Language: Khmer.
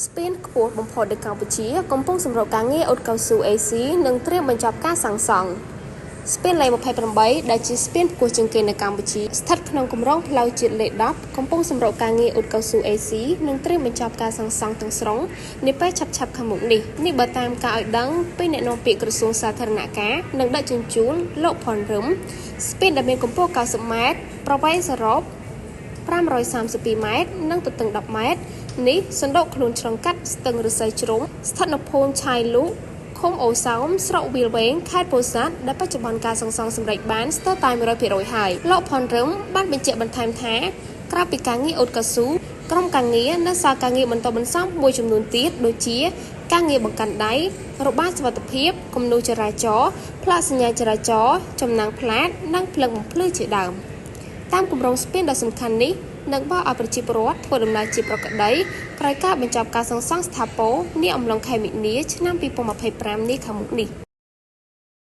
ស្ពានខ្ពស់បំផុតនៅកម្ពុជាកំពុងសម្រុកការងារអ៊ុតកៅស៊ូ AC និងត្រៀមបញ្ចប់ការសាងសង់ស្ពានលេខ28ដែលជាស្ពានខ្ពស់ជាងគេនៅកម្ពុជាស្ថិតក្នុងគម្រោងផ្លូវជាតិលេខ10កំពុងសម្រុកការងារអ៊ុតកៅស៊ូ AC និងត្រៀមបញ្ចប់ការសាងសង់ទាំងស្រុងនាពេលឆាប់ៗខាងមុខនេះបើតាមការឲ្យដឹងពីអ្នកនាំពាក្យក្រសួងសាធារណការនិងដឹកជញ្ជូនលោកផនរឹមស្ពានដែលមានកម្ពស់90ម៉ែត្រប្រវែងសរុប532ម៉ែត្រនិងទទឹង10ម៉ែត្រនេះសណ្ដុកខ្លួនឆ្លងកាត់ស្ទឹងឫស្សីជ្រុំស្ថិតនៅភូមិឆាយលូឃុំអូសោមស្រុកវាលវែងខេត្តពោធិ៍សាត់ដែលបច្ចុប្បន្នការសាងសង់សម្រេចបានស្ទើរតែ 100% ហើយលោកផនរឹមបានបញ្ជាក់បន្ថែមថាក្រៅពីការងារអ៊ុតកៅស៊ូក្រុមការងារនៅសាលការងារបន្តបន្សំមួយចំនួនទៀតដូចជាការងារបង្កាន់ដៃរបាសុវត្ថិភាពគំនូរចរាចរណ៍ផ្លាកសញ្ញាចរាចរណ៍ចំណាំងផ្លាតនិងភ្លើងបំភ្លឺជាដើមតាមគម្រោងស្ពានដ៏សំខាន់នេះនឹងបើឲ្យប្រជាពលរដ្ឋធ្វើដំណើរជាប្រក្រតីក្រោយការបញ្ចប់ការសាងសង់ស្ថាពរនាអំឡុងខែមីនាឆ្នាំ2025នេះខាងមុខនេះ